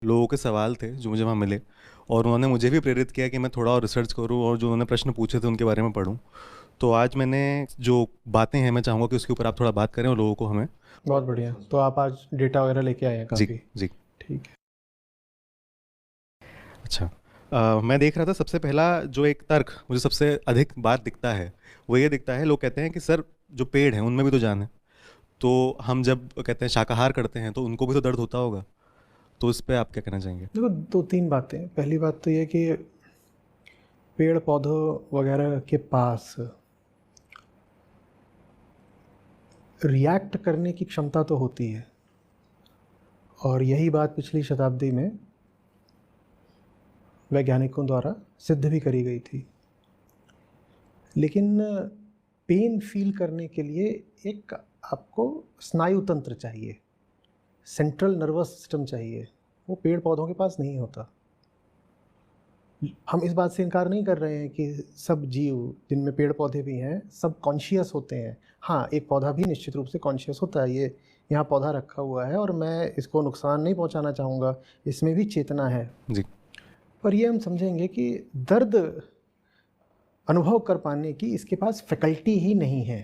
लोगों के सवाल थे जो मुझे वहाँ मिले, और उन्होंने मुझे भी प्रेरित किया कि मैं थोड़ा और रिसर्च करूँ और जो उन्होंने प्रश्न पूछे थे उनके बारे में पढूं। तो आज मैंने जो बातें हैं मैं चाहूँगा कि उसके ऊपर आप थोड़ा बात करें और लोगों को हमें। बहुत बढ़िया। तो आप आज डेटा वगैरह लेके आए हैं जी। काफ़ी। जी। ठीक है। अच्छा। मैं देख रहा था सबसे पहला जो एक तर्क मुझे सबसे अधिक बात दिखता है वो ये दिखता है, लोग कहते हैं कि सर जो पेड़ हैं उनमें भी तो जान है, तो हम जब कहते हैं शाकाहार करते हैं तो उनको भी तो दर्द होता होगा। तो इस पे आप क्या कहना चाहेंगे? देखो, 2-3 बातें। पहली बात तो ये कि पेड़ पौधों वगैरह के पास रिएक्ट करने की क्षमता तो होती है, और यही बात पिछली शताब्दी में वैज्ञानिकों द्वारा सिद्ध भी करी गई थी। लेकिन पेन फील करने के लिए एक आपको स्नायु तंत्र चाहिए, सेंट्रल नर्वस सिस्टम चाहिए। वो पेड़ पौधों के पास नहीं होता। हम इस बात से इनकार नहीं कर रहे हैं कि सब जीव, जिनमें पेड़ पौधे भी हैं, सब कॉन्शियस होते हैं। हाँ, एक पौधा भी निश्चित रूप से कॉन्शियस होता है। ये यहाँ पौधा रखा हुआ है और मैं इसको नुकसान नहीं पहुँचाना चाहूँगा, इसमें भी चेतना है। जी। पर ये हम समझेंगे कि दर्द अनुभव कर पाने की इसके पास फैकल्टी ही नहीं है,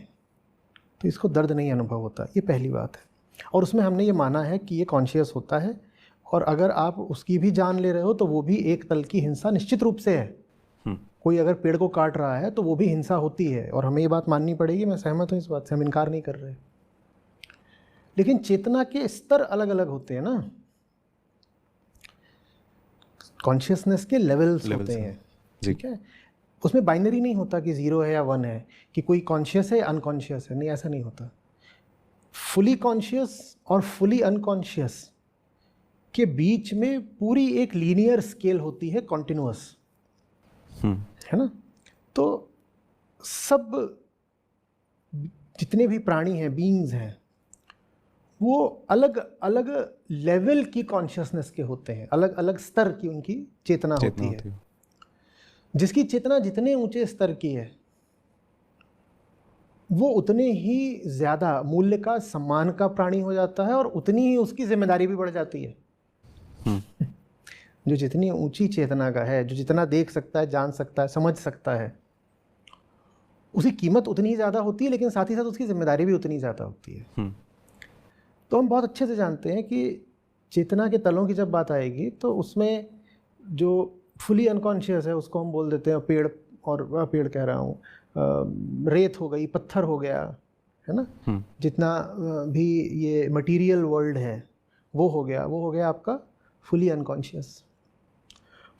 तो इसको दर्द नहीं अनुभव होता। ये पहली बात है। और उसमें हमने ये माना है कि ये कॉन्शियस होता है, और अगर आप उसकी भी जान ले रहे हो तो वो भी एक तल की हिंसा निश्चित रूप से है। हम्म। कोई अगर पेड़ को काट रहा है तो वो भी हिंसा होती है, और हमें ये बात माननी पड़ेगी। मैं सहमत हूँ इस बात से, हम इनकार नहीं कर रहे। लेकिन चेतना के स्तर अलग अलग होते हैं ना, कॉन्शियसनेस के लेवल्स होते लेवल्स हैं। हैं। जी। ठीक है। उसमें बाइनरी नहीं होता कि 0 है या 1 है, कि कोई कॉन्शियस है या अनकॉन्शियस है। नहीं, ऐसा नहीं होता। फुली कॉन्शियस और फुली अनकॉन्शियस के बीच में पूरी एक लीनियर स्केल होती है, कॉन्टिन्यूअस, हम्म। है ना। तो सब जितने भी प्राणी हैं, बीइंग्स हैं, वो अलग अलग लेवल की कॉन्शियसनेस के होते हैं, अलग अलग स्तर की उनकी चेतना चेतना होती है। होती है। जिसकी चेतना जितने ऊंचे स्तर की है, वो उतने ही ज़्यादा मूल्य का, सम्मान का प्राणी हो जाता है, और उतनी ही उसकी जिम्मेदारी भी बढ़ जाती है। हम्म। जो जितनी ऊंची चेतना का है, जो जितना देख सकता है, जान सकता है, समझ सकता है, उसकी कीमत उतनी ही ज़्यादा होती है, लेकिन साथ ही साथ उसकी जिम्मेदारी भी उतनी ज़्यादा होती है। हम्म। तो हम बहुत अच्छे से जानते हैं कि चेतना के तलों की जब बात आएगी तो उसमें जो फुली अनकॉन्शियस है उसको हम बोल देते हैं पेड़, और पेड़ कह रहा हूँ, रेत हो गई, पत्थर हो गया, है ना। हम्म। जितना भी ये मटेरियल वर्ल्ड है वो हो गया, वो हो गया आपका फुली अनकॉन्शियस।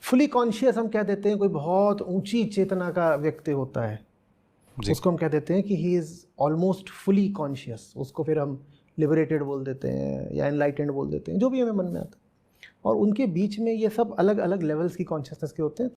फुली कॉन्शियस हम कह देते हैं कोई बहुत ऊंची चेतना का व्यक्ति होता है, जी। उसको हम कह देते हैं कि he is almost fully conscious. उसको फिर हम लिबरेटेड बोल देते हैं या एनलाइटेंड बोल देते हैं, जो भी हमें मन में आता है। और उनके बीच में ये सब अलग अलग लेवल्स की कॉन्शियसनेस के होते हैं।